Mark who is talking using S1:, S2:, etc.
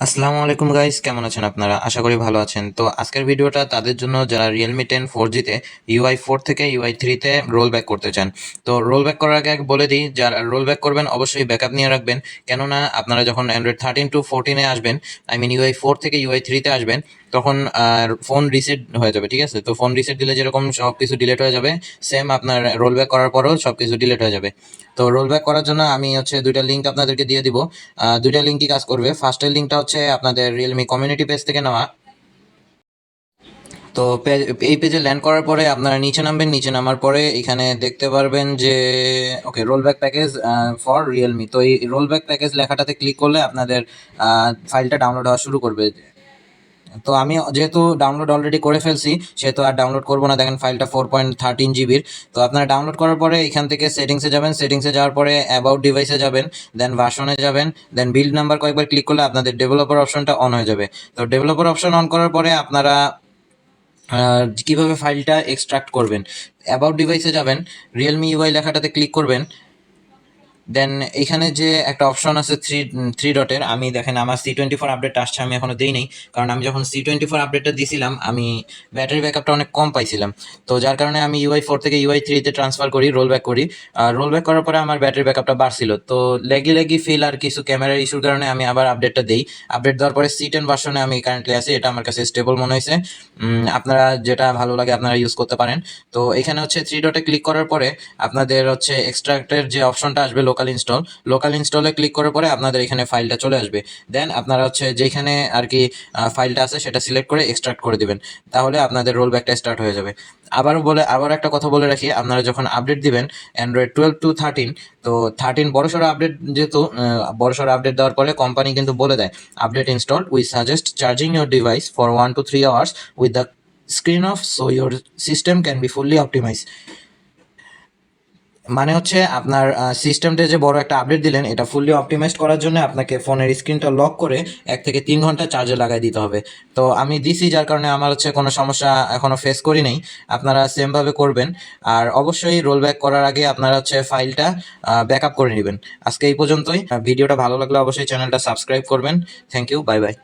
S1: আসসালামু আলাইকুম গাইস, কেমন আছেন আপনারা? আশা করি ভালো আছেন। তো আজকের ভিডিওটা তাদের জন্য যারা রিয়েলমি 10 4G তে ইউআই 4 থেকে ইউআই 3 তে রোল ব্যাক করতে চান। তো রোল ব্যাক করার আগে বলে দিই, যারা রোল ব্যাক করবেন অবশ্যই ব্যাকআপ নিয়ে রাখবেন। কেননা আপনারা যখন অ্যান্ড্রয়েড 13 টু 14 এ আসবেন, আই মিন ইউআই 4 থেকে ইউআই 3 তে আসবেন, তখন ফোন রিসেট হয়ে যাবে। ঠিক আছে? তো ফোন রিসেট দিলে যেরকম সব কিছু ডিলিট হয়ে যাবে, সেম আপনার রোল ব্যাক করার পরও সব কিছু ডিলিট হয়ে যাবে। তো রোল ব্যাক করার জন্য আমি দুইটা লিঙ্ক আপনাদেরকে দিয়ে দিব। দুইটা লিঙ্কই কাজ করবে। ফার্স্টের লিঙ্কটা হচ্ছে আপনাদের রিয়েলমি কমিউনিটি পেজ থেকে নেওয়া। তো এই পেজে ল্যান্ড করার পরে আপনারা নিচে নামবেন। নিচে নামার পরে এখানে দেখতে পারবেন যে okay, roll back package for Realme. তো এই রোল ব্যাক প্যাকেজ লেখাটাতে ক্লিক করলে আপনাদের ফাইলটা ডাউনলোড হওয়া শুরু করবে। তো আমি যেহেতু ডাউনলোড অলরেডি করে ফেলছি, সেহেতু আর ডাউনলোড করবো না। দেখেন ফাইলটা 4.13 জিবির। তো আপনারা ডাউনলোড করার পরে এখান থেকে সেটিংসে যাবেন। সেটিংসে যাওয়ার পরে অ্যাবাউট ডিভাইসে যাবেন, দেন ভার্সনে যাবেন, দেন বিল্ড নাম্বার কয়েকবার ক্লিক করলে আপনাদের ডেভেলপার অপশনটা অন হয়ে যাবে। তো ডেভেলপার অপশন অন করার পরে আপনারা কিভাবে ফাইলটা এক্সট্রাক্ট করবেন, অ্যাবাউট ডিভাইসে যাবেন, রিয়েলমি ইউআই লেখাটাতে ক্লিক করবেন। দেন এখানে যে একটা অপশন আছে থ্রি থ্রি ডটের, আমি দেখেন আমার C24 আপডেট আসছে, আমি এখনো দিই নাই। কারণ আমি যখন C24 আপডেটটা দিছিলাম, আমি ব্যাটারি ব্যাকআপটা অনেক কম পাইছিলাম। তো যার কারণে আমি ইউআই 4 থেকে ইউআই 3 তে ট্রান্সফার করি, রোল ব্যাক করি। আর রোল ব্যাক করার পরে আমার ব্যাটারি ব্যাকআপটা বাড়ছিল। তো লেগি ফিল আর কিছু ক্যামেরার ইস্যুর কারণে আমি আবার আপডেটটা দিই। আপডেট দেওয়ার পরে C10 ভার্সনে আমি কারেন্টলি আছি। এটা আমার কাছে স্টেবল মনে হয়েছে। আপনারা যেটা ভালো লাগে আপনারা ইউজ করতে পারেন। তো এখানে হচ্ছে থ্রি ডটে ক্লিক করার পরে আপনাদের হচ্ছে এক্সট্রাক্টের যে অপশনটা আসবে, লোকাল ইনস্টলে ক্লিক করার পরে আপনাদের এখানে ফাইলটা চলে আসবে। দেন আপনারা হচ্ছে যেখানে আর কি ফাইলটা আছে সেটা সিলেক্ট করে এক্সট্রাক্ট করে দিবেন। তাহলে আপনাদের রোল ব্যাকটা স্টার্ট হয়ে যাবে। আবার একটা কথা বলে রাখি, আপনারা যখন আপডেট দিবেন অ্যান্ড্রয়েড 12 টু 13, তো 13 বড়সড় আপডেট, যেহেতু বড়সড় আপডেট দেওয়ার পরে কোম্পানি কিন্তু বলে দেয়, update install, we suggest charging your device for 1 to 3 hours with the screen off so your system can be fully optimized। মানে হচ্ছে আপনার সিস্টেমটা যে বড় একটা আপডেট দিলেন, এটা ফুললি অপটিমাইজড করার জন্য আপনাকে ফোনের স্ক্রিনটা লক করে 1 থেকে 3 ঘন্টা চার্জে লাগাই দিতে হবে। তো আমি দিছি, যার কারণে আমার হচ্ছে কোনো সমস্যা এখনো ফেস করি নাই। আপনারা সেমভাবে করবেন। আর অবশ্যই রোল ব্যাক করার আগে আপনারা হচ্ছে ফাইলটা ব্যাকআপ করে নেবেন। আজকে এই পর্যন্তই। ভিডিওটা ভালো লাগলে অবশ্যই চ্যানেলটা সাবস্ক্রাইব করবেন। Thank you, bye by.